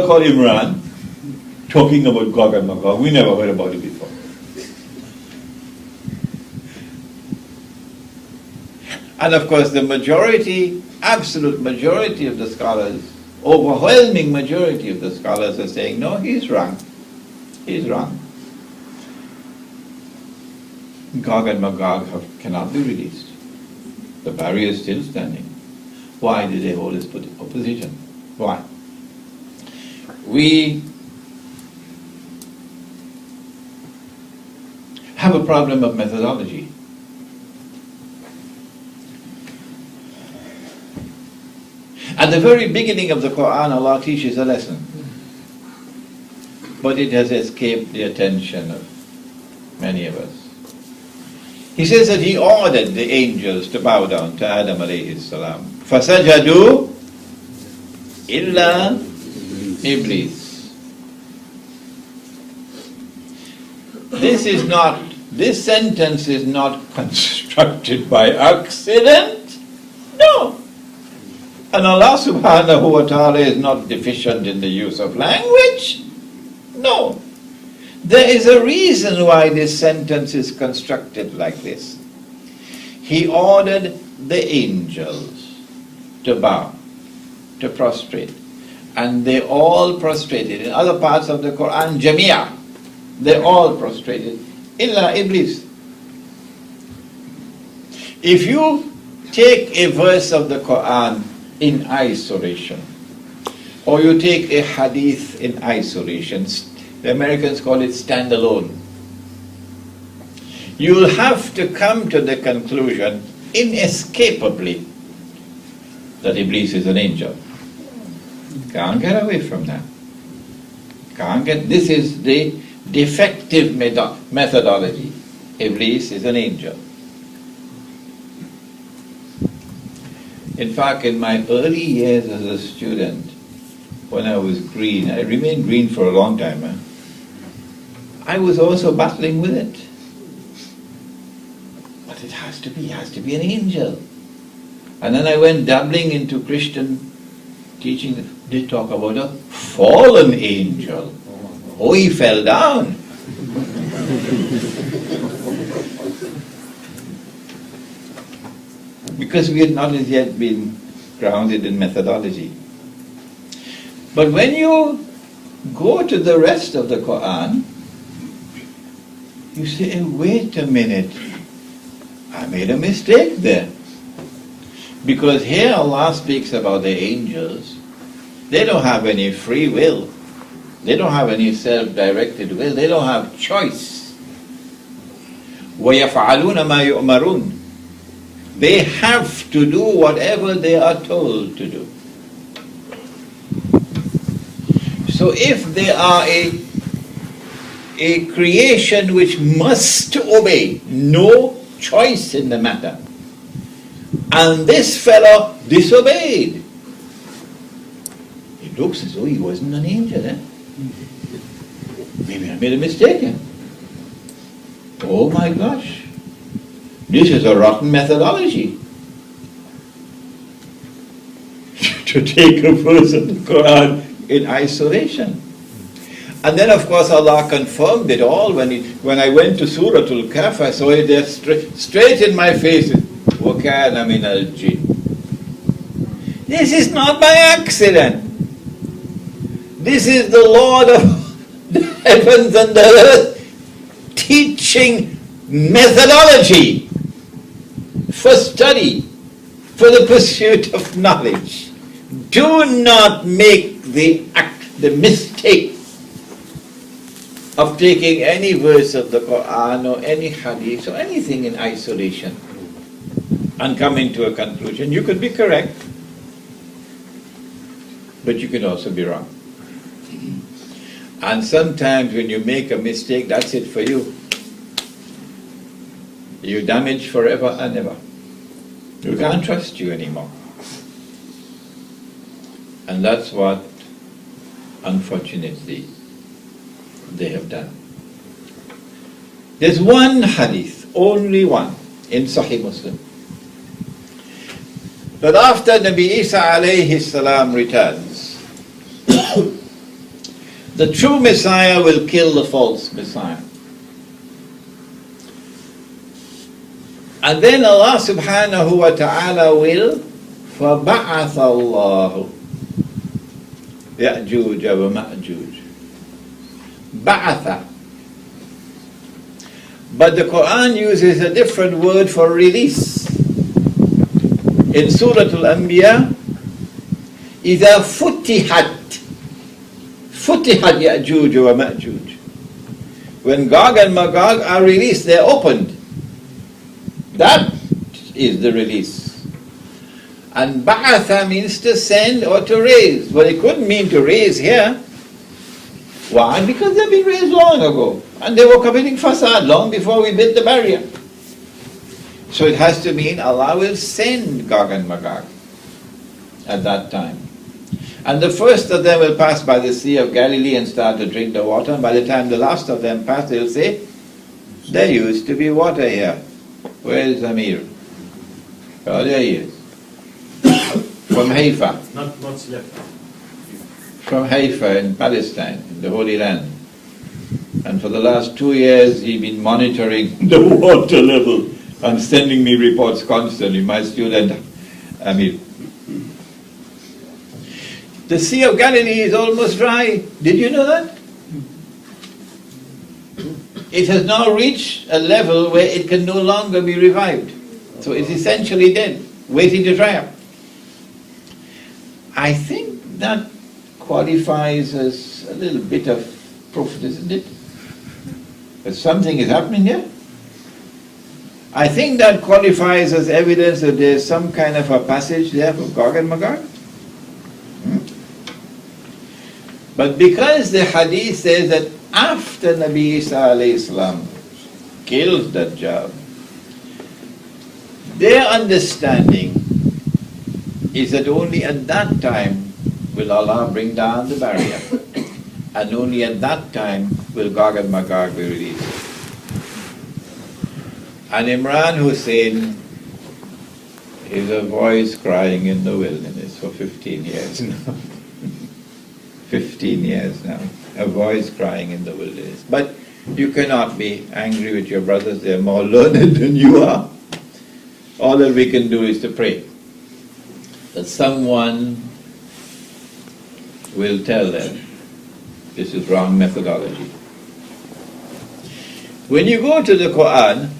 called Imran talking about Gog and Magog. We never heard about it before. And of course the majority, absolute majority of the scholars, overwhelming majority of the scholars are saying, no, he's wrong. He's wrong. Gog and Magog cannot be released. The barrier is still standing. Why did they hold this position? Why? We have a problem of methodology. At the very beginning of the Quran, Allah teaches a lesson, but it has escaped the attention of many of us. He says that he ordered the angels to bow down to Adam alayhi salam. فَسَجَدُوا إِلَّا Iblis. This sentence is not constructed by accident. No. And Allah subhanahu wa ta'ala is not deficient in the use of language. No. There is a reason why this sentence is constructed like this. He ordered the angels to bow, to prostrate. And they all prostrated. In other parts of the Quran, Jamia, they all prostrated. Illa Iblis. If you take a verse of the Quran in isolation, or you take a hadith in isolation, the Americans call it standalone, you'll have to come to the conclusion, inescapably, that Iblis is an angel. Can't get away from that. This is the defective methodology. Iblis is an angel. In fact, in my early years as a student, when I was green, I remained green for a long time, I was also battling with it. But it has to be an angel. And then I went dabbling into Christian teaching. They talk about a fallen angel. Oh, he fell down. Because we had not as yet been grounded in methodology. But when you go to the rest of the Quran, you say, hey, wait a minute, I made a mistake there. Because here Allah speaks about the angels. They don't have any free will. They don't have any self-directed will. They don't have choice. وَيَفْعَلُونَ مَا يُؤْمَرُونَ. They have to do whatever they are told to do. So if they are a creation which must obey, no choice in the matter, and this fellow disobeyed, it looks as though he wasn't an angel, Maybe I made a mistake, Oh my gosh, this is a rotten methodology. To take a verse of the Quran in isolation. And then of course Allah confirmed it all when I went to Surah Al-Kahf. I saw it there straight in my face. وَكَانَ مِنَ الْجِنِّ. This is not by accident. This is the Lord of the heavens and the earth teaching methodology for study, for the pursuit of knowledge. Do not make the mistake of taking any verse of the Quran or any hadith or anything in isolation and coming to a conclusion. You could be correct, but you can also be wrong. And sometimes when you make a mistake, that's it for you. You're damaged forever and ever. You can't trust you anymore. And that's what, unfortunately, they have done. There's one hadith, only one, in Sahih Muslim, that after Nabi Isa alayhi salam returns, The true Messiah will kill the false Messiah. And then Allah subhanahu wa ta'ala will فَبَعَثَ اللَّهُ يَأْجُوجَ وَمَأْجُوجَ بَعَثَ. But the Quran uses a different word for release. In Surah Al-Anbiya, إِذَا فُتِحَتْ يَأْجُوجَ وَمَأْجُوجَ. When Gog and Magog are released, they're opened. That is the release. And ba'atha means to send or to raise. But it couldn't mean to raise here. Why? Because they've been raised long ago. And they were committing fasad long before we built the barrier. So it has to mean Allah will send Gog and Magog at that time. And the first of them will pass by the Sea of Galilee and start to drink the water. And by the time the last of them pass, they'll say, there used to be water here. Where is Amir? Oh, there he is. From Haifa. Not much left. From Haifa in Palestine, in the Holy Land. And for the last 2 years, he's been monitoring the water level and sending me reports constantly. My student, Amir. The Sea of Galilee is almost dry. Did you know that? It has now reached a level where it can no longer be revived. So it's essentially dead, waiting to dry up. I think that qualifies as a little bit of proof, isn't it? That something is happening here. I think that qualifies as evidence that there's some kind of a passage there for Gog and Magog. But because the hadith says that after Nabi Isa alayhi salam kills Dajjal, their understanding is that only at that time will Allah bring down the barrier, and only at that time will Gog and Magog be released. And Imran Hussein is a voice crying in the wilderness for 15 years now. 15 years now, a voice crying in the wilderness. But you cannot be angry with your brothers, they're more learned than you are. All that we can do is to pray that someone will tell them this is wrong methodology. When you go to the Quran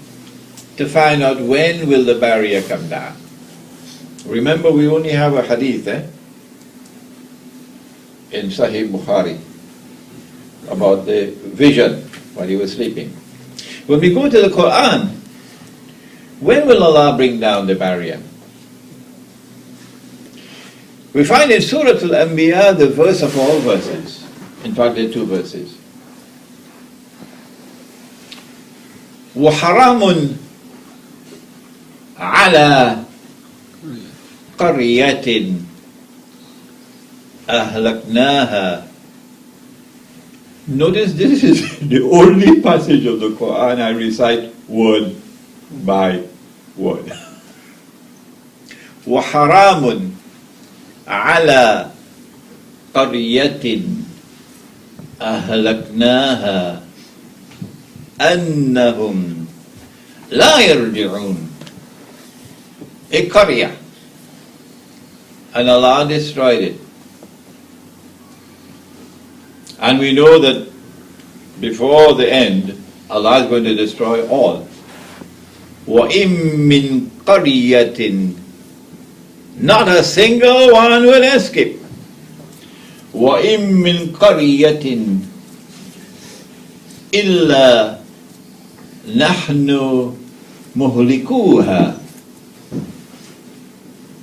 to find out when will the barrier come down, remember we only have a hadith in Sahih Bukhari about the vision while he was sleeping. When we go to the Quran, when will Allah bring down the barrier? We find in Surah Al-Anbiya the verse of all verses. In fact, there are two verses. وَحَرَامٌ عَلَى قَرْيَةٍ أَهْلَكْنَاهَا. Notice this is the only passage of the Quran I recite word by word. وَحَرَامٌ عَلَى قَرْيَةٍ أَهْلَكْنَاهَا أَنَّهُمْ لَا يَرْجِعُونَ. A qaryah, and Allah destroyed it. And we know that before the end, Allah is going to destroy all. وَإِن مِّن قَرْيَةٍ, not a single one will escape. وَإِن مِّن قَرْيَةٍ إِلَّا نَحْنُ مُهْلِكُوهَا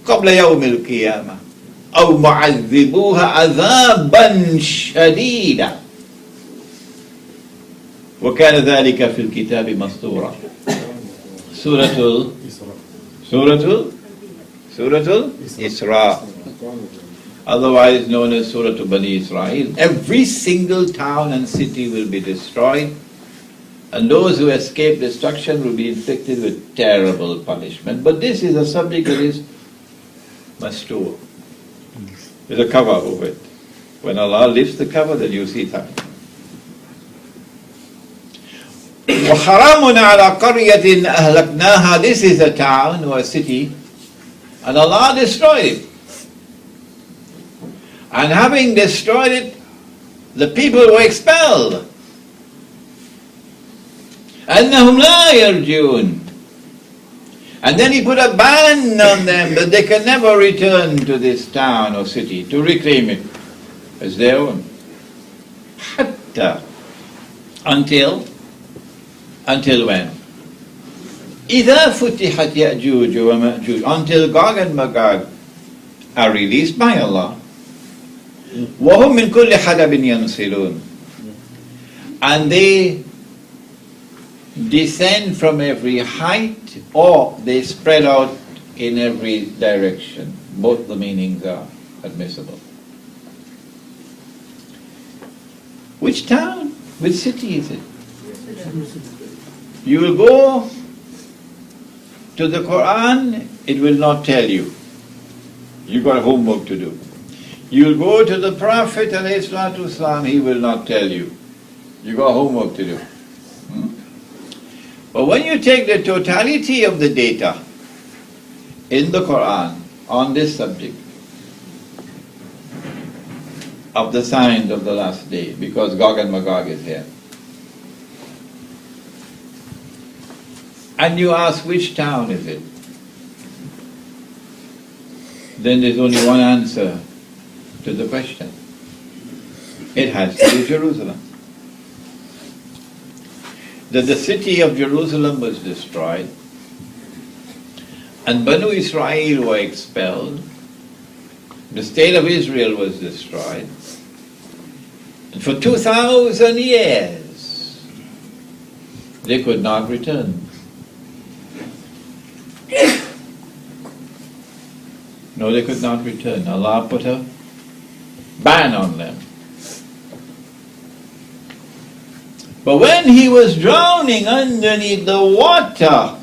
قبل يوم القيامة أو معذبوها عذابا شديدا وكان ذلك في الكتاب مسطورا. سورة Isra, otherwise known as Surah Bani Israel. Every single town and city will be destroyed, and those who escape destruction will be inflicted with terrible punishment. But this is a subject that is mastur. There's a cover over it. When Allah lifts the cover, then you see that. وَحَرَامٌ عَلَى قَرْيَةٍ أَهْلَكْنَاهَا. This is a town or a city, and Allah destroyed it. And having destroyed it, the people were expelled. أَنَّهُمْ لَا يَرْجِعُونَ. And then He put a ban on them that they can never return to this town or city to reclaim it as their own. حتى. Until when? إِذَا فُتِحَتْ يَأْجُوجُ وَمَأْجُوجُ. Until Gog and Magog are released by Allah. وَهُمْ مِنْ كُلِّ حَدَبٍ يَنْسِلُونَ. And they descend from every height, or they spread out in every direction. Both the meanings are admissible. Which town? Which city is it? You will go to the Quran, it will not tell you. You got homework to do. You will go to the Prophet ﷺ, he will not tell you. You got homework to do. But when you take the totality of the data in the Quran on this subject of the signs of the last day, because Gog and Magog is here, and you ask which town is it, then there's only one answer to the question. It has to be Jerusalem. That the city of Jerusalem was destroyed, and Banu Israel were expelled, the state of Israel was destroyed, and for 2,000 years they could not return. No, they could not return. Allah put a ban on them. But when he was drowning underneath the water,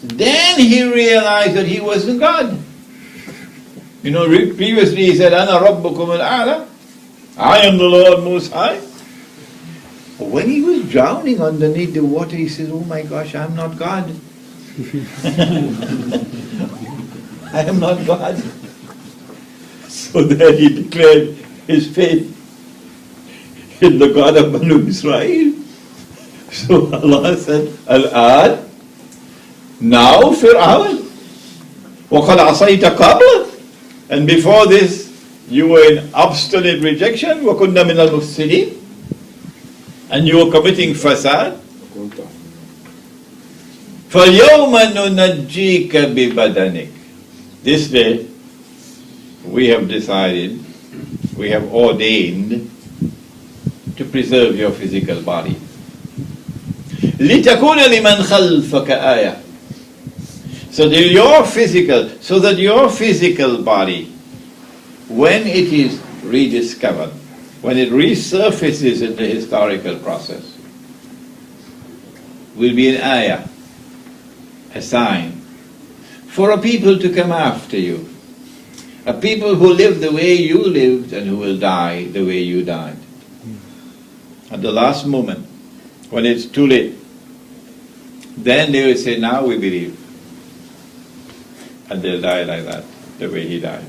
then he realized that he wasn't God. You know, previously he said, Ana Rabbukum al-A'la, I am the Lord Most High. But when he was drowning underneath the water, he says, oh my gosh, I'm not God. I am not God. So then he declared his faith in the God of Banu Israel. So Allah said, Al-Ad, now Fir'aun, وَقَدْ عَصَيْتَ قَبْلَ. And before this, you were in obstinate rejection, وَكُنَّ مِنَ الْمُفْسِدِينَ. And you were committing fasad. فَالْيَوْمَ نُنَجِّيكَ بِبَدَنِكَ. This day, we have decided, we have ordained to preserve your physical body. لِتَكُونَ لِمَنْ خَلْفَكَ آيَةً. So that your physical body, when it is rediscovered, when it resurfaces in the historical process, will be an ayah, a sign, for a people to come after you. A people who live the way you lived and who will die the way you died. At the last moment, when it's too late, then they will say, now we believe. And they'll die like that, the way he died,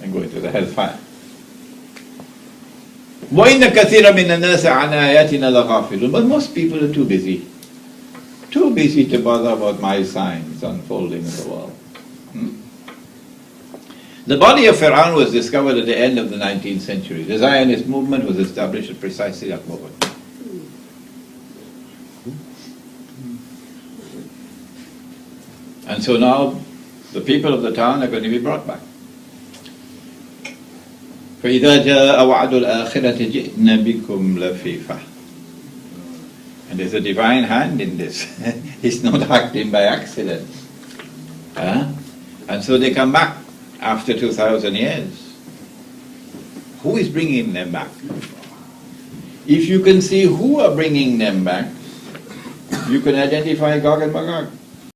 and go into the hellfire. وَإِنَّ كَثِيرًا مِنَ النَّاسِ عَنْ آيَاتِنَا لَغَافِلُونَ. But most people are too busy to bother about my signs unfolding in the world. The body of Fir'aun was discovered at the end of the 19th century. The Zionist movement was established at precisely that moment. And so now the people of the town are going to be brought back. فَإِذَا جَاءَ وَعْدُ الْآخِرَةِ جِئْنَا بِكُمْ لَفِيفَةً. And there's a divine hand in this. It's not acting by accident. And so they come back after 2,000 years. Who is bringing them back? If you can see who are bringing them back, you can identify Gog and Magog.